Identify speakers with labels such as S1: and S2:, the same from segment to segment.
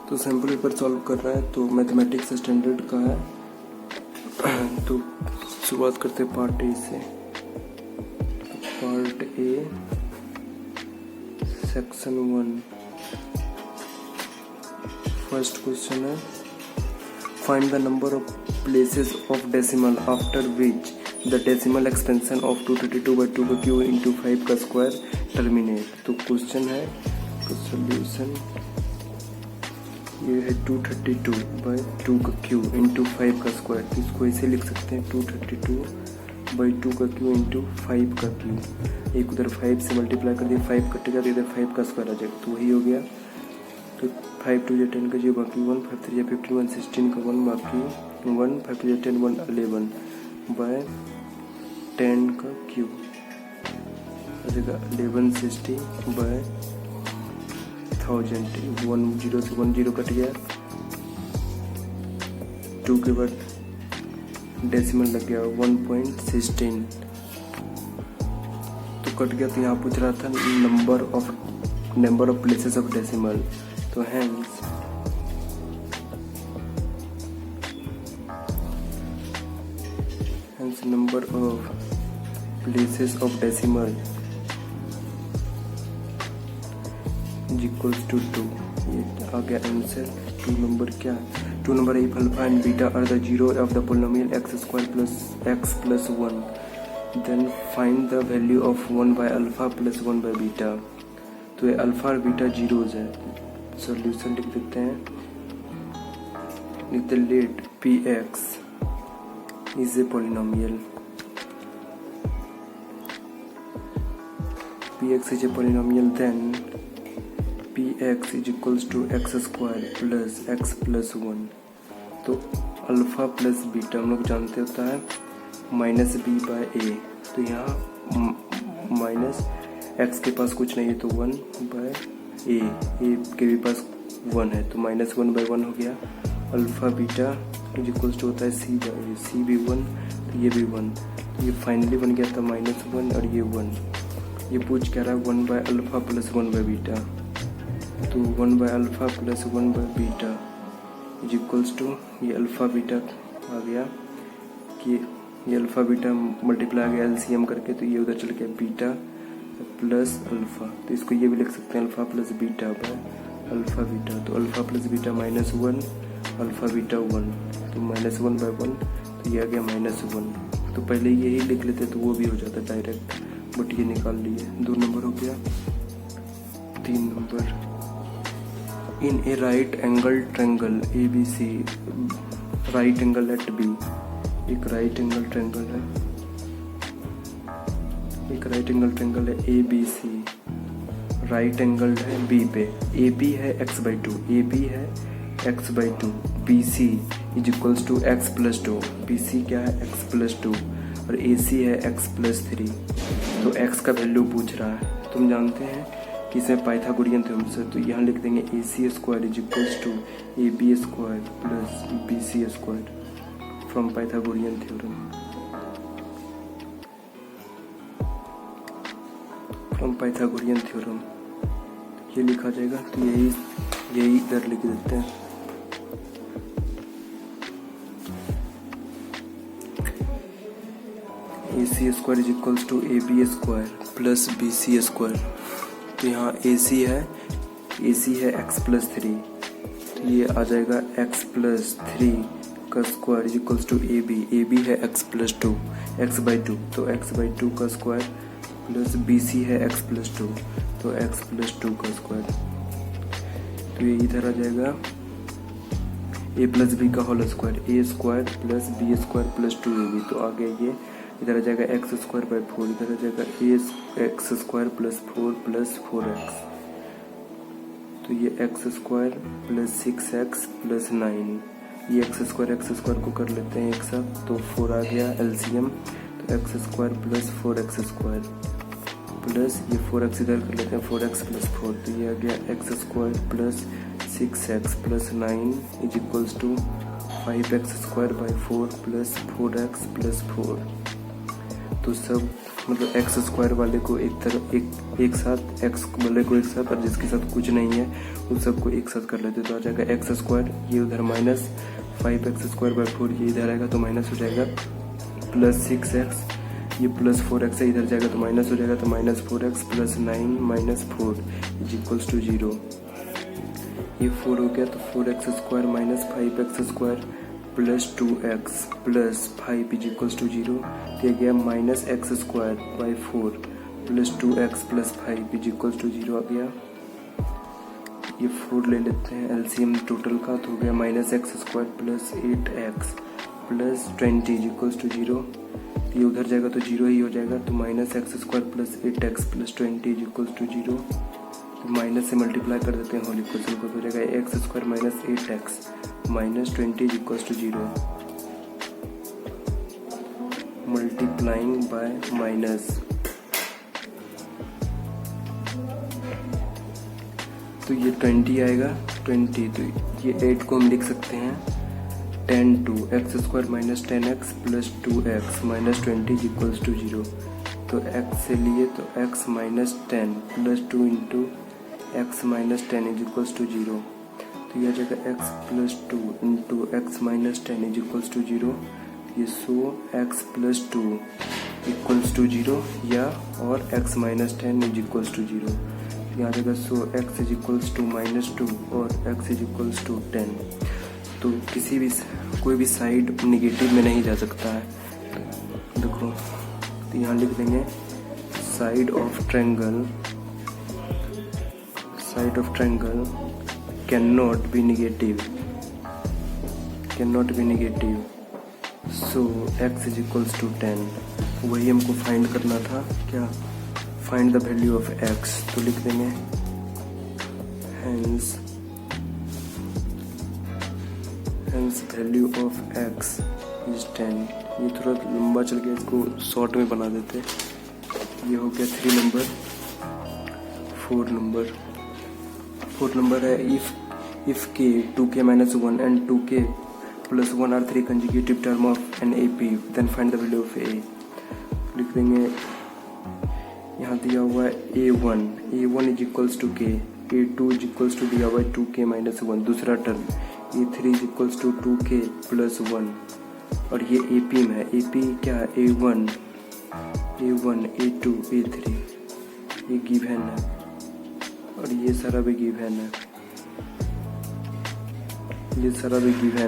S1: तो sample paper solve कर रहा है, तो मैथमेटिक्स स्टैंडर्ड का है। तो शुरुआत करते हैं पार्ट ए से। Part A section 1 first question है, find the number of places of decimal after which the decimal expansion of 232/2 into 5 का स्क्वायर टर्मिनेट। तो क्वेश्चन है, तो सोल्यूशन ये है 232/2 का क्यू इंटू 5 का स्क्वायर। तो इसको ऐसे लिख सकते हैं 232/2 का क्यू इंटू 5 का क्यू। एक उधर 5 से मल्टीप्लाई कर दिया, 5 कटेगा तो इधर 5 का स्क्वायर आ जाएगा, तो वही हो गया। तो 5 2 10 का 0 बाकी 1, 5 3 15 1 16 का 1 बाकी 1, 5 2 10 1 11 बाय 10 का क्यूब आ जाएगा 1160 बाय 1000। 1 0 से 1 0 कट गया, 2 के बाद डेसिमल लग गया 1.16 तो कट गया। तो यहाँ पूछ रहा था number of places of decimal. तो hence number of places of decimal is equals to 2। ये आ गया आंसर। 2 नंबर क्या है? 2 number if alpha and beta are the zero of the polynomial x² plus x plus 1 then find the value of 1 by alpha plus 1 by beta. तो ये alpha और beta zeros है। Solution लिख देते हैं, लिखते let px is a polynomial, px is a polynomial, then px is equals to x² plus x plus 1। तो alpha plus beta हम लोग जानते होता है माइनस बी बाय ए। तो यहाँ माइनस एक्स के पास कुछ नहीं है तो 1 बाय ए के भी पास 1 है, तो माइनस 1 बाय 1 हो गया। Alpha beta is equals to होता है सी बाय ए, सी भी 1 तो ये भी 1, तो ये फाइनली बन गया था -1 और ये 1। ये पूछ क्या रहा है 1 by alpha plus 1 by beta. तो 1 by alpha plus 1 by beta is equals to ये अल्फा बीटा आ गया कि ये अल्फा बीटा मल्टीप्लाई आ गया एलसीएम करके, तो ये उधर चल गया बीटा प्लस अल्फा। तो इसको ये भी लिख सकते हैं alpha plus beta by alpha beta. तो alpha plus beta -1 alpha beta 1, तो -1 बाय 1 तो ये आ गया -1। तो पहले यही लिख लेते तो वो भी हो जाता डायरेक्ट, बट ये निकाल लिए। 2 नंबर हो गया। 3 number, in a right angle triangle ABC, right angle at B। एक राइट एंगल ट्रायंगल है, एक राइट एंगल ट्रायंगल है ABC, राइट एंगल है B पे। AB है x/2, AB है x/2, BC is equals to x plus 2। BC क्या है x प्लस 2 और AC है x प्लस 3। तो x का वैल्यू पूछ रहा है। तुम जानते हैं कि इसमें पाइथागोरियन थ्योरम से, तो यहाँ लिख देंगे AC² is equals to AB² plus BC² from Pythagorean theorem, from Pythagorean theorem ये लिखा जाएगा। तो यही इधर लिख देते हैं। AC² is equals to AB² plus BC²। तो यहाँ AC है x प्लस 3, तो ये आ जाएगा x प्लस 3 का square is equals to AB है x प्लस 2 x/2, तो x/2 का स्क्वायर प्लस BC है x प्लस 2, तो x प्लस 2 का स्क्वायर। तो ये इधर आ जाएगा a प्लस b का whole square, A² plus B² plus 2AB। तो आगे ये इधर आ जाएगा x² बाय 4, इधर आ जाएगा x² प्लस 4 प्लस 4x। तो ये x² प्लस 6x प्लस 9, ये x² को कर लेते हैं एक साथ, तो 4 आ गया एलसीएम। तो x² प्लस 4x² प्लस ये 4x इधर कर लेते हैं 4x प्लस 4, तो ये आ गया x² plus 6x plus 9 is equals to 5x² by 4 plus 4x plus 4। तो सब मतलब एक्स स्क्वायर वाले को एक साथ, एक्स वाले को एक साथ, और जिसके साथ कुछ नहीं है उन सबको एक साथ कर लेते। तो आ जाएगा एक्स स्क्वायर, ये उधर माइनस 5x² 4, ये इधर आएगा तो माइनस हो जाएगा, प्लस 6x, ये प्लस 4x है, इधर जाएगा तो माइनस हो जाएगा, तो minus 4x plus 9 minus 4 is equals to 0। ये 4 हो गया, तो 4x² minus 5x² plus 2x plus 5 is equals to 0। तो ये गया minus x² by 4 plus 2x plus 5 is equals to 0 आ गया। ये 4 ले लेते हैं एलसीएम टोटल का, तो हो गया minus x² plus 8x plus 20 is equals to 0। ये उधर जाएगा तो 0 ही हो जाएगा, तो minus x² plus 8x plus 20 is equals to 0। तो माइनस से मल्टीप्लाई कर देते हैं होल इक्वेशन को, तो हो जाएगा x² minus 8x minus 20 is equals to 0, multiplying by minus. तो ये 20 आएगा, 20, तो ये 8 को हम लिख सकते हैं 10 to x² minus 10x plus 2x minus 20 is equals to 0। तो x से लिए तो x minus 10 plus 2 into x minus 10 is equals to 0। तो यह जाएगा x plus 2 into x minus 10 is equals to 0। ये so x plus 2 equals to 0 या और x minus 10 is equals to 0। यहाँ जाएगा so x is equals to minus 2 और x is equals to 10। तो कोई भी साइड निगेटिव में नहीं जा सकता है। देखो, तो यहाँ लिख देंगे side of triangle can not be negative, so x is equals to 10। वही हमको फाइंड करना था, क्या, find the value of x। तो लिख देंगे hence value of x is 10। ये थोड़ा लंबा चल गया, इसको शॉर्ट में बना देते। ये हो गया 3 नंबर। 4 नंबर है if k 2k minus 1 and 2k plus 1 are 3 consecutive term of an AP, then find the value of a। लिख देंगे, यहाँ दिया हुआ है a1 is equals to k, a2 is equals to दिया हुआ है 2k माइनस 1 दूसरा term, a3 is equals to 2k plus 1, और ये AP में है। AP क्या है, a1 a2 a3, ये गिवन है और ये सारा भी गिवन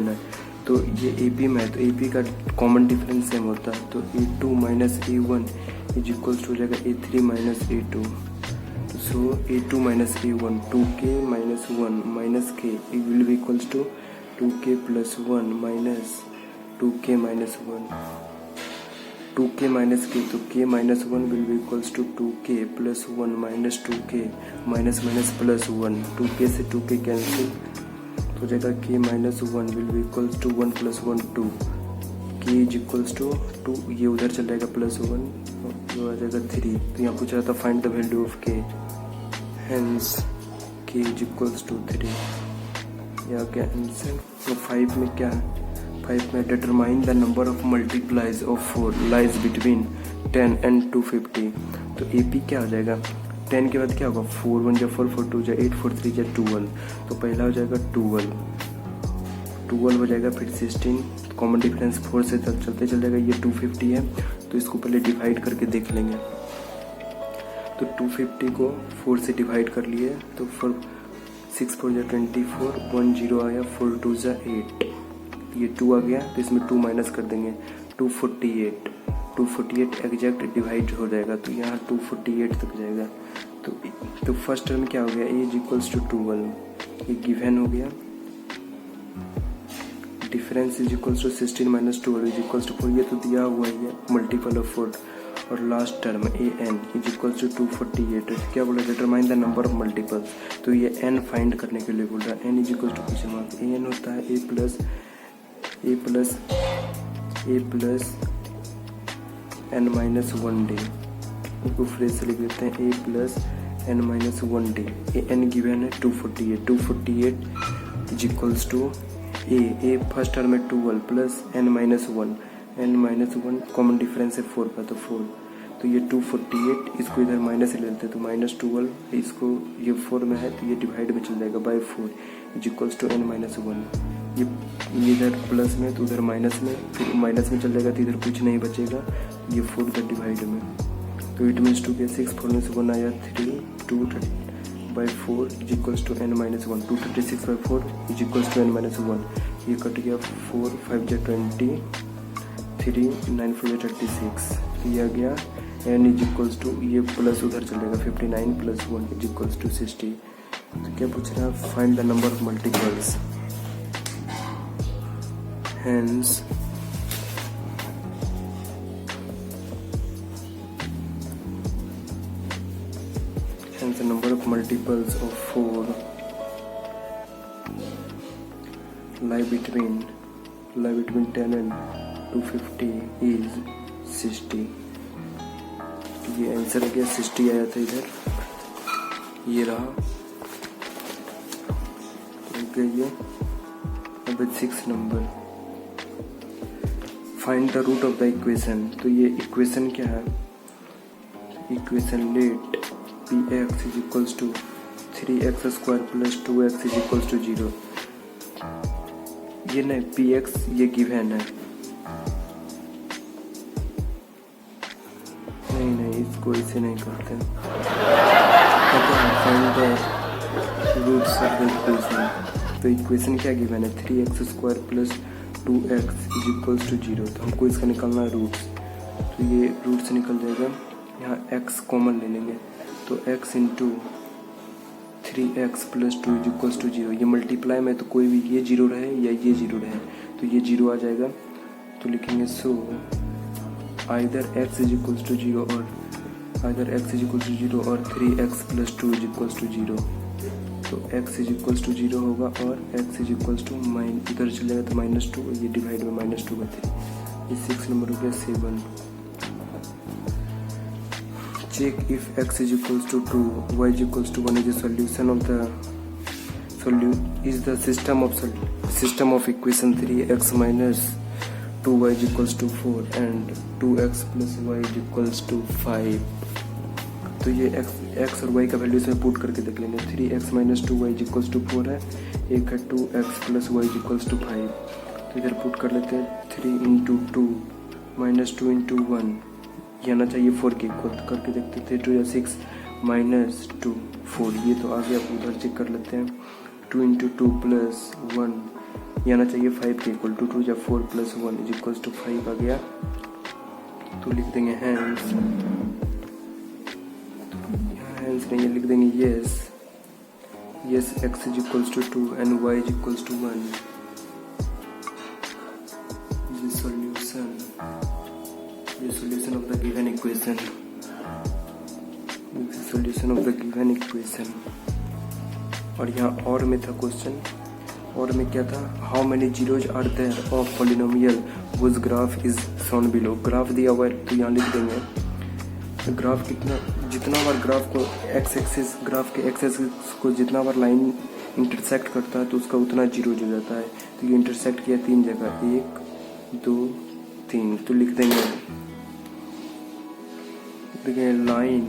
S1: है, तो ये AP में है, तो AP का कॉमन डिफरेंस सेम होता है। तो a2 minus a1 is equals to हो जाएगा a3 minus a2। So a2 minus a1 2k minus 1 minus k, it will be equals to 2k plus 1 minus 2k minus 1, 2k minus k, तो k minus 1 will be equals to 2k plus 1 minus 2k minus minus plus 1, 2k से 2k cancel, तो जाएगा k minus 1 will be equals to 1 plus 1 2, k is equals to 2, ये उधर चल जाएगा plus 1, तो आ जाएगा 3। तो यहाँ पूछ रहा था find the value of k, hence k is equals to 3। या क्या आंसर। तो 5 में क्या है, 5 में determine the number of multiplies of 4 lies between 10 and 250। तो AP क्या हो जाएगा, 10 के बाद क्या होगा, 4 1 जा 4 4 2 जा 8 4 3 जा 12, तो पहला हो जाएगा 12 हो जाएगा, फिर 16, कॉमन डिफरेंस 4 से चलते चल जाएगा, ये 250 है, तो इसको पहले डिवाइड करके देख लेंगे। तो 250 को 4 से डिवाइड कर लिए, तो 6 4 जा 24, 1 0 आया, 4 2 जा 8, ये 2 आ गया, तो इसमें 2 माइनस कर देंगे, 248 एग्जैक्ट डिवाइड हो जाएगा, तो यहाँ 248 तक जाएगा। तो फर्स्ट टर्म क्या हो गया, a इज इक्वल्स टू 12, ये गिवन हो गया, difference is equals to 16 minus 12 is equals to 4, ये तो दिया हुआ ही है, मल्टीपल ऑफ 4, और last term an is equals to 248। क्या बोला, determine the number of multiples, तो ये n फाइंड करने के लिए बोल रहा है, n is equals to question mark, an होता है a plus n minus 1d, इसको फ्रेज से लिख देते हैं a plus n minus 1d, an given है 248 is equals to a first term में 12 plus n minus 1 common difference है 4 का, तो 4 तो ये 248, इसको इधर माइनस ले लेते हैं तो -12, इसको ये 4 में है तो ये डिवाइड में चल जाएगा bye 4 is equals to n-1। ये इधर प्लस में तो उधर माइनस में, फिर माइनस में चल जाएगा तो इधर कुछ नहीं बचेगा, ये 4 इधर डिवाइड में, तो इट मीन्स 2 के 6 4 में से 1 आया 3, 2/4 is equals to n-1, 236/4 is equals to n-1, ये कट गया 4 5 जा 20, 3 9 4 जा 36, ये आ गया n इज इक्वल्स टू, ये प्लस उधर चलेगा 59 + 1 इज इक्वल्स टू 60। तो क्या पूछ रहा है, find the number of multiples, hence the number of multiples of 4 lie between 10 and 250 is 60। ये आंसर हो गया, 60 आया था इधर, ये रहा ये। अब 6 number, find the root of the equation. तो ये इक्वेशन क्या है, equation let px is equals to 3x² + 2x is equals to 0। ये नहीं, px ये गिवन है, नहीं इसको इसे नहीं करते, find the roots of the equation. तो इक्वेशन क्या गिवन है, 3x² + 2x is equals to 0, तो हमको इसका निकालना है रूट्स। तो ये रूट से निकल जाएगा, यहाँ x कॉमन ले लेंगे, तो x into 3x + 2 is equals to 0। ये मल्टीप्लाई में तो कोई भी ये 0 रहे या ये 0 रहे, तो ये 0 आ जाएगा, तो लिखेंगे so either x is equals to 0 और either x is equals to 0 और 3x + 2 इज इक्वल्स टू 0। तो x इज इक्वल्स टू 0 होगा और x इज इक्वल्स टू इधर चलेगा तो -2, ये डिवाइड में -2 का 3। ये 6 नंबर हो गया 7। Check if x is equals to 2, y is equals to 1 is the solution of the system of equation 3x minus 2y is equals to 4 and 2x plus y is equals to 5। तो ये x और y का value इसमें put करके देख लेंगे। 3x minus 2y is equals to 4 है, एक है 2x plus y is equals to 5, तो इधर पुट कर लेते हैं। 3 × 2 minus 2 × 1, ये आना चाहिए 4 के इक्वल, करके देखते थे। 2 या 6 -2 4, ये तो आ गया, उधर चेक कर लेते हैं। 2 × 2 + 1, ये आना चाहिए 5 के इक्वल, 2 2 या 4 + 1 इज इक्वल्स टू 5 आ गया, तो लिख देंगे हैंस, यहाँ हैंस नहीं है, लिख देंगे yes x is equals to 2 and y is equals to 1। ये solution of the given equation, solution of the given equation। और यहाँ और में था क्वेश्चन, और में क्या था, how many zeros are there of polynomial whose graph is shown below. Graph दिया हुआ है तो यहाँ लिख देंगे ग्राफ कितना, जितना बार ग्राफ को एक्स एक्सिस, ग्राफ के एक्स एक्सिस को जितना बार लाइन इंटरसेक्ट करता है तो उसका उतना जीरोज हो जाता है। तो ये इंटरसेक्ट किया 3 जगह, 1 2 3, तो लिख देंगे line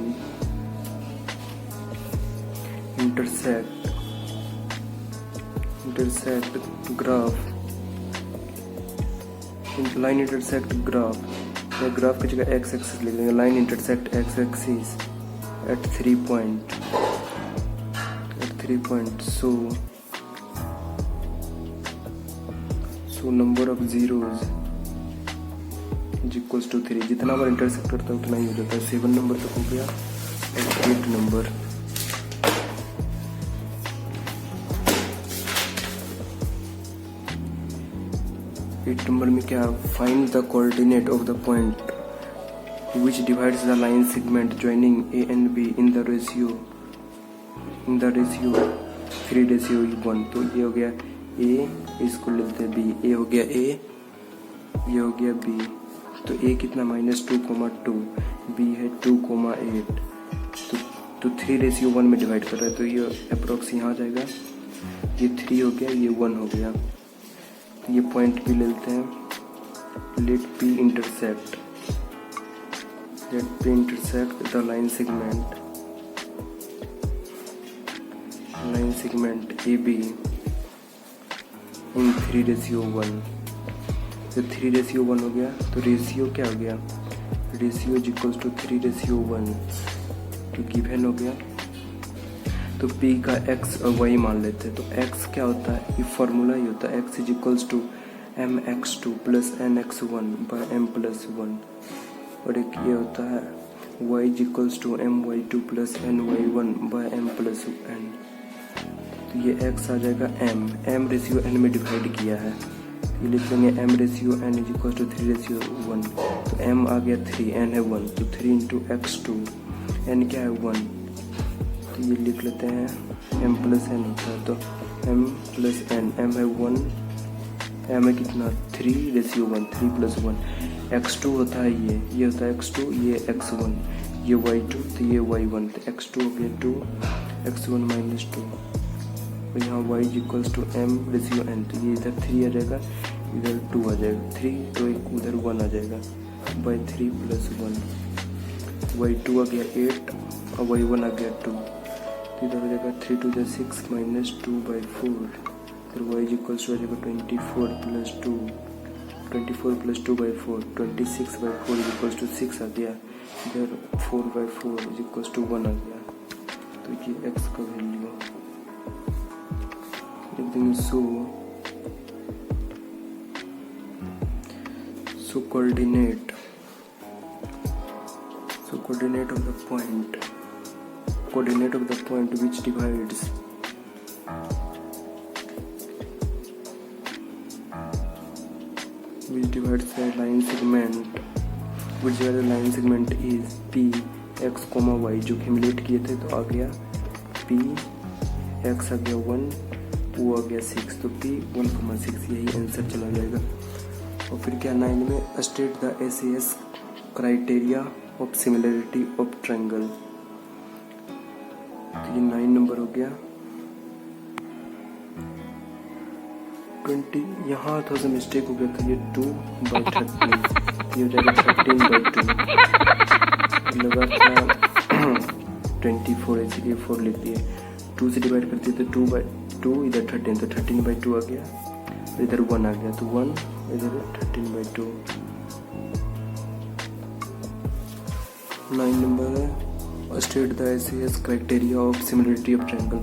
S1: intersect graph, line intersect graph, या ग्राफ की जगह एक्स एक्सिस लिख देंगे, line intersect x axis at 3 point, so number of zeros is equals to 3। जितना बार इंटरसेक्ट करता है उतना ही हो जाता है। 7 नंबर तक हो गया। 8 नंबर, में क्या, find the coordinate of the point which divides the line segment joining A and B in the ratio 3:1। तो ये हो गया A, इसको लेते हैं B, A हो गया A, ये हो गया B। तो A कितना, -2,2, B है 2,8, तो 3:1 में डिवाइड कर रहा है, तो ये अप्रोक्स यहाँ आ जाएगा, ये 3 हो गया, ये 1 हो गया। तो ये पॉइंट P ले लेते हैं, let P intersect let P intersect the line segment AB in 3:1। तो 3:1 हो गया, तो रेशियो क्या हो गया, रेशियो इज इक्वल्स टू 3:1, तो गिवन हो गया। तो P का x और y मान लेते हैं। तो x क्या होता है, ये फॉर्मूला ही होता है, x is equals to mx2 plus nx1 by m+1, और एक ये होता है y is equals to my2 plus ny1 by m+n। तो ये x आ जाएगा m रेशियो n में डिवाइड किया है, ये लिख देंगे m ratio n is equal to 3:1। तो m आ गया 3, n है 1, तो 3 इंटू x2, n क्या है 1, तो ये लिख लेते हैं m+n होता है। तो m+n, m है 1, m है कितना 3:1, 3+1, x2 होता है ये होता है x2, ये x1, ये y2, तो ये y1, तो x2 हो गया 2, x1 -2, और यहाँ y is equals to m ratio n, तो ये इधर 3 आ जाएगा, इधर 2 आ जाएगा, 3 तो एक उधर 1 आ जाएगा, बाई 3 + 1, y2 आ गया 8 और y1 आ गया 2, तो इधर हो जाएगा 3 × 2 = 6 -2/4, फिर y इज इक्वल्स टू आ जाएगा 24 + 2, 24 + 2/4, 26/4 इज इक्वल्स टू 6 आ गया, इधर 4/4 इज इक्वल्स टू 1 आ गया। तो ये x का वैल्यू लिख देंगे। So coordinate of the point which divides the line segment, is p x, y, जो कि हम लेट किए थे, तो आ गया p x आ गया 1, वो आ गया 6, तो p 1,6, यही आंसर चला जाएगा। और फिर क्या 9 में state the SAS criteria of similarity of triangle, तो ये 9 नंबर हो गया। 20 यहाँ थोड़ा सा मिस्टेक हो गया था, ये 2/13, ये हो जाएगा 13/2, लगा था 24, इसीलिए 4 लिख दिए, 2 से डिवाइड करते तो 2/2, इधर 13, तो 13/2 आ गया, इधर 1 आ गया, तो 1, इधर 13/2। 9 नंबर है state the SAS criteria of similarity of triangle,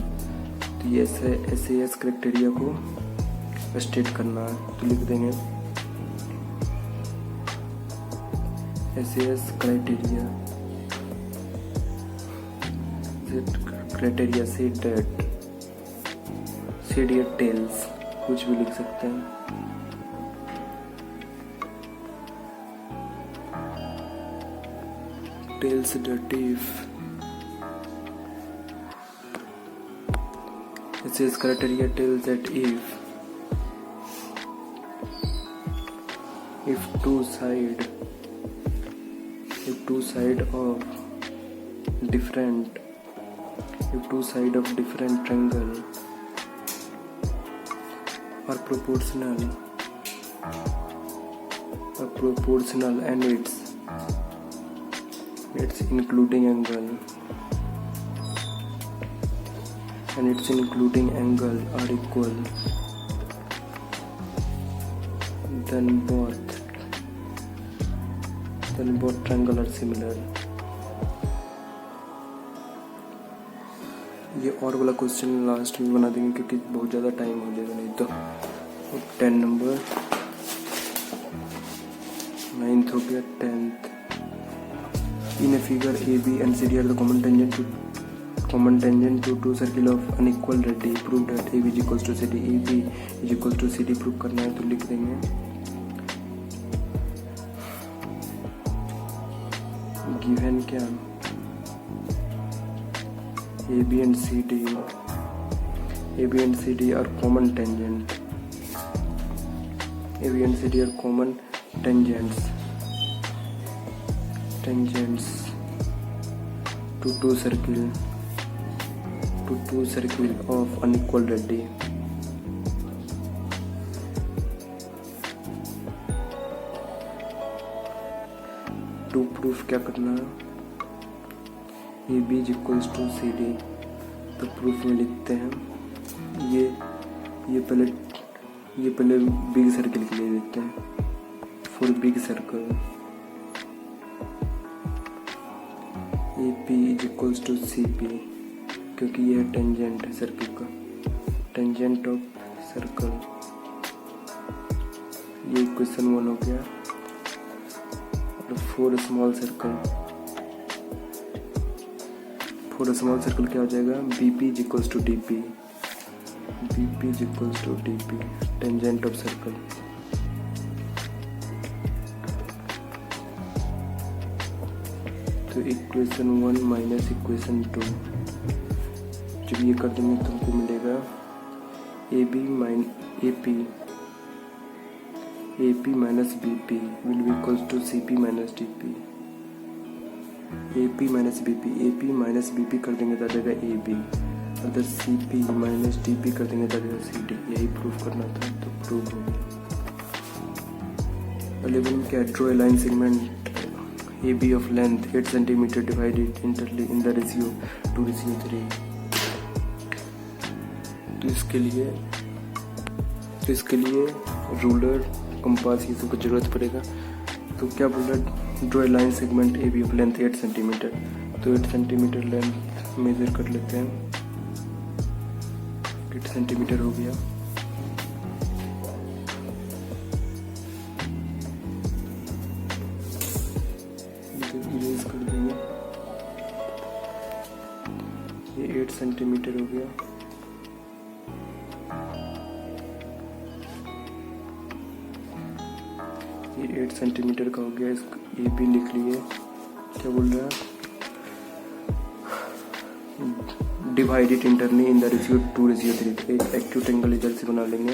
S1: तो ये SAS क्राइटेरिया को स्टेट करना है, तो लिख देंगे SAS क्राइटेरिया से डेट टेल्स, कुछ भी लिख सकते हैं। Tells that SAS criteria tells that if two side of different triangle are proportional and its including angle are equal, then both triangle are similar। ये और वाला क्वेश्चन लास्ट में बना देंगे क्योंकि बहुत ज़्यादा टाइम हो जाएगा, नहीं तो। 10 नंबर 9th हो गया। 10th in a figure AB and CD are the common tangent to two circle of unequal radii, prove that AB is equals to CD, AB is equals to CD prove करना है, तो लिख देंगे given क्या AB and CD are common tangent, AB and CD are common tangents to two circle of unequal radii। To proof क्या करना है, A B is equals to C D. तो प्रूफ में लिखते हैं ये पहले बिग सर्किल के लिए लिखते हैं। For big circle A P is equals to C P, क्योंकि ये टेंजेंट है सर्किल का, टेंजेंट ऑफ सर्कल। ये इक्वेशन 1 हो गया। और फॉर स्मॉल सर्कल क्या हो जाएगा, B P is equals to D P, B P is equals to D P, tangent of circle. तो इक्वेशन 1 माइनस इक्वेशन 2, जब ये कर देंगे तो हमको मिलेगा A P minus B P will be equals to C P minus D P. A P minus B P कर देंगे तो आ जाएगा ए बी, अगर C P minus D P कर देंगे तो आ जाएगा सी डी। यही प्रूफ करना था, तो प्रूफ हो गया। 11 क्या, draw a line segment A B of length 8 centimetre divided internally in the ratio 2:3। तो इसके लिए रूलर, कंपास, ये सब की जरूरत पड़ेगा। तो क्या बोल रहा है, draw a line segment A B of length 8 centimetre. तो 8 सेंटीमीटर लेंथ मेजर कर लेते हैं। 8 सेंटीमीटर हो गया। इरेज कर देंगे, ये 8 सेंटीमीटर हो गया। ये 8 सेंटीमीटर का हो गया। ये भी लिख लिए। क्या बोल रहा है, divided internee in the ratio 2:3। एक एक्यूट एंगल इधर से बना लेंगे।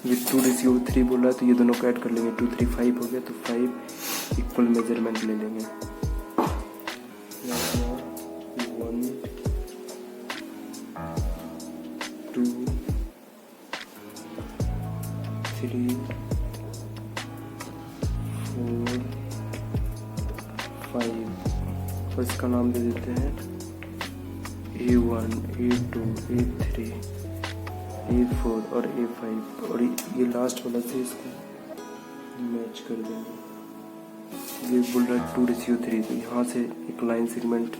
S1: ये 2:3 बोल रहा है तो ये दोनों को ऐड कर लेंगे। 2 3 5 हो गया, तो 5 इक्वल मेजरमेंट ले लेंगे। 1 2 3 4 5 और इसका नाम दे देते हैं A1 A2 A3 A4 और A5, और ये लास्ट वाला से इसको मैच कर देंगे। ये बोल रहा है 2:3। तो यहाँ से एक लाइन सेगमेंट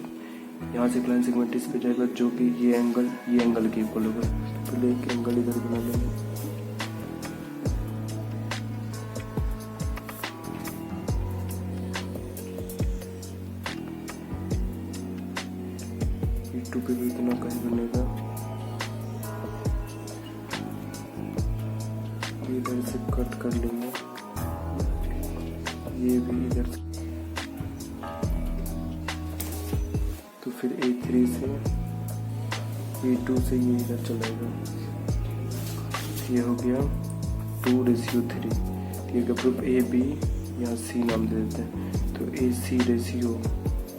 S1: इस पे जाएगा, जो कि ये एंगल के इक्वल होगा। तो पहले एक एंगल इधर बना लेंगे। E2 पे भी इतना कहीं बनेगा। इधर से कट कर लेंगे, ये भी इधर से। तो फिर A3 से A2 से ये इधर चलेगा। ये हो गया 2:3। ठीक है, प्रूफ ए बी यहाँ C नाम दे देते हैं। तो AC ratio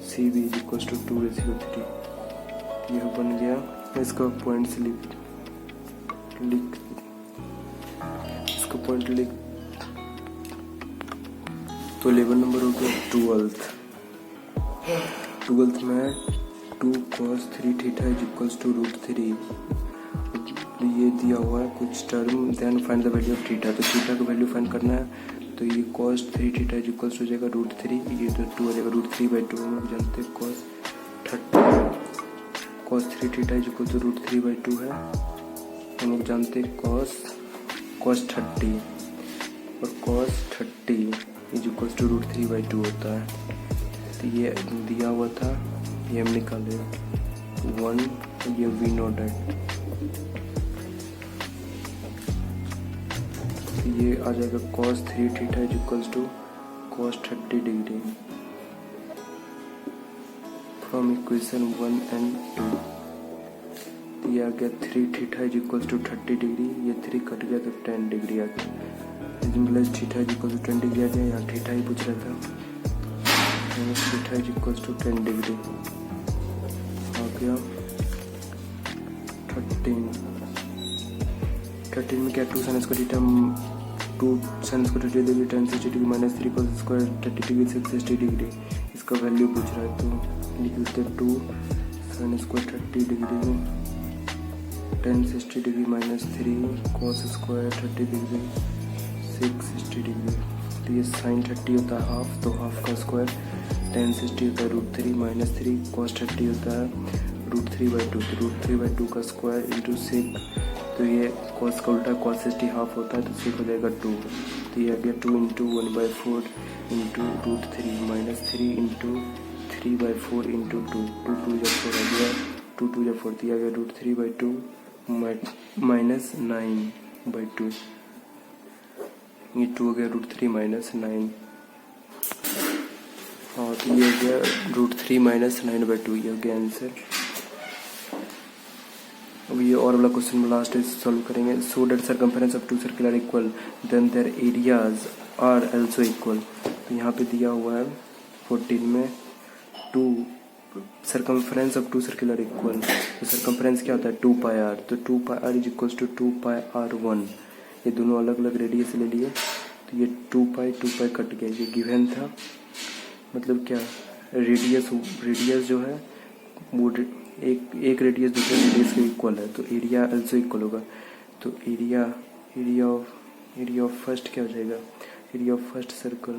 S1: CB is equal to 2:3। ये बन गया। इसका पॉइंट्स लिख इसका पॉइंट लिख। तो 11 नंबर हो गया 12th में 2 cos 3 theta is equals to √3। ये दिया हुआ है कुछ term, then find the value of theta. तो थीटा का वैल्यू फाइंड करना है। तो ये cos 3 थीटा इज इक्वल्स हो जाएगा √3। ये तो 2 आ जाएगा, √3/2 हम लोग जानते हैं। cos 3 theta is equal to √3/2 है, हम लोग जानते हैं। cos 30 और cos 30 इज इक्वल टू √3/2 होता है। तो ये दिया हुआ था, ये हम निकाले 1, ये V नॉट है। तो ये आ जाएगा cos 3 theta is equal to cos 30 degree from equation 1 and 2। तो ये आ गया 3 theta is equal to 30 degree. ये 3 कट गया तो 10 डिग्री आ गया। Plus theta is equal to 10 degree आ गया। यहाँ थीटा ही पूछ रहा था। Theta is equal to 10 degree आ गया। 13 में क्या 2 sin square theta 2 sine square 30 degree tan 60 degree minus 3 cos square 30 degree से 60 डिग्री, इसका वैल्यू पूछ रहा है तो लिख देते हैं 2 sine square 30 degree tan 60 degree minus 3 cos square 30 degree 60 degree. तो ये साइन 30 होता है हाफ, तो हाफ का स्क्वायर tan 60 होता है √3 माइनस 3 cos 30 होता है √3/2, तो √3/2 का स्क्वायर इंटू सेक, तो ये cos का उल्टा cos 60 हाफ होता है तो सेक हो जाएगा 2, तो ये आ गया 2 into 1/4 into √3 minus 3 into 3/4 into 2, 2 2 जब 4 आ गया 2 2 जब 4 दिया गया √3/2 माइनस 9/2, ये 2 हो गया √3 माइनस 9, और तो ये हो गया √3 माइनस 9/2, ये हो गया आंसर। अब ये और वाला क्वेश्चन लास्ट सॉल्व करेंगे। So that circumference of 2 circle are equal then their areas are also equal. तो यहाँ पे दिया हुआ है 14 में 2 circumference of 2 circle are equal, तो सर्कमफेरेंस क्या होता है 2πr, तो 2πr is equals to 2πr1, ये दोनों अलग अलग रेडियस ले लिए, तो ये 2π कट गया, ये गिवन था, मतलब क्या रेडियस जो है वो एक रेडियस दूसरे रेडियस के इक्वल है, तो एरिया आल्सो इक्वल होगा, तो एरिया ऑफ फर्स्ट क्या हो जाएगा, area of first circle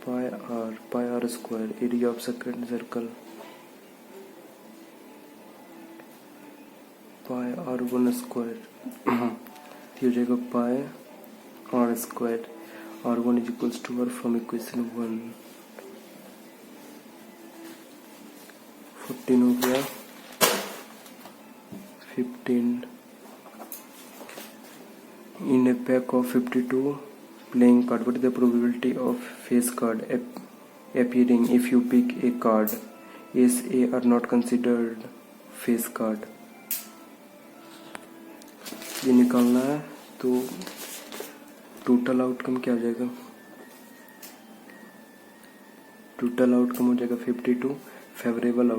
S1: pi r square, area of second circle pi r1 square, ये हो जाएगा pi r square, r1 is equals to r from equation 1, 14 हो गया 15 in a pack of 52 playing card, what is the probability of face card appearing if you pick a card? Ace A are not considered face card। ये निकालना है, तो total outcome क्या हो जाएगा, total outcome हो जाएगा 52, फेवरेबल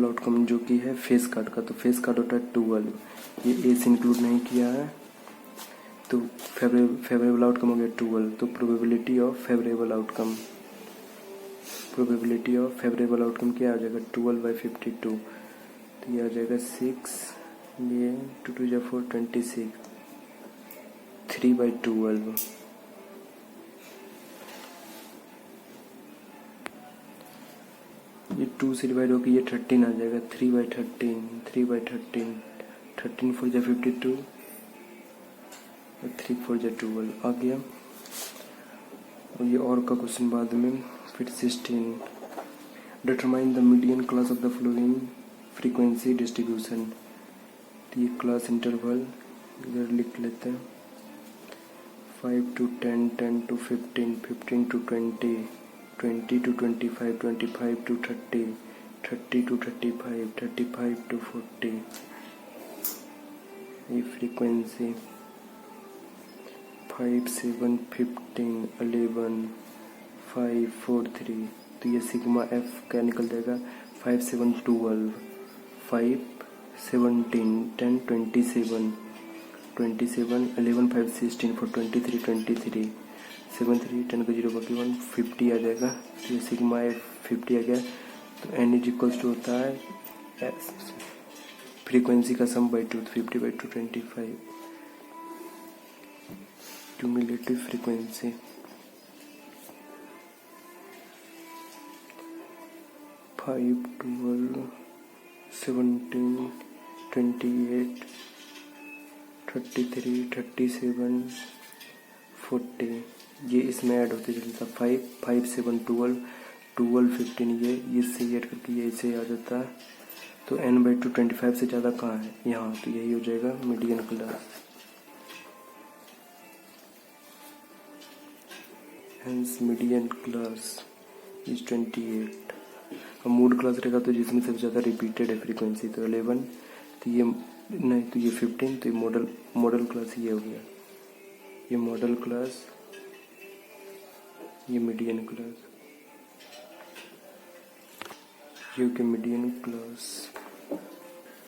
S1: आउटकम जो कि है फेस कार्ड का, तो फेस कार्ड होता है 12, ये एस इंक्लूड नहीं किया है, तो फेवरेबल आउटकम हो गया 12, तो प्रोबेबिलिटी ऑफ फेवरेबल आउटकम क्या आ जाएगा 12/52, तो ये आ जाएगा 6, ये 2 2 4 26, 3/12, ये 2 से डिवाइड होकर ये 13 आ जाएगा 3/13, 13 4 जा 52, 3 4 जा 12 आ गया। और ये और का क्वेश्चन बाद में, फिर 16 determine the median class of the flowing frequency distribution, तो ये क्लास इंटरवल इधर लिख लेते हैं, 5 to 10, 10 to 15, 15 to 20, 20 to 25, 25 to 30, 30 to 35, 35 to 40, ये फ्रीक्वेंसी 5 7 15 11 5 4 3, तो ये सिग्मा एफ क्या निकल जाएगा 5 7 12 5 17 10 27 27 11 5 16 4 23 23 7 3 10 का 0 बाकी 1 50 आ जाएगा, तो ये सिग्मा एफ 50 आ गया, तो एन इज इक्वल्स टू होता है फ्रीक्वेंसी का सम बाई 2, 50/2 25, क्यूमुलेटिव फ्रीक्वेंसी 5 12 17 28 33 37 40, ये इसमें ऐड होते चलता 5 5 7 12 12 15, ये इससे ऐड करके ये इसे आ जाता है, तो n/2 25 से ज़्यादा कहाँ है यहाँ, तो यही हो जाएगा median class, hence median class is 28। अब मूड क्लास रहेगा तो जिसमें सबसे ज़्यादा रिपीटेड है फ्रीक्वेंसी, तो 11, तो ये नहीं, तो ये 15, तो ये मॉडल क्लास ये हो गया, ये मॉडल क्लास, ये मीडियन क्लास, ये मीडियन क्लास।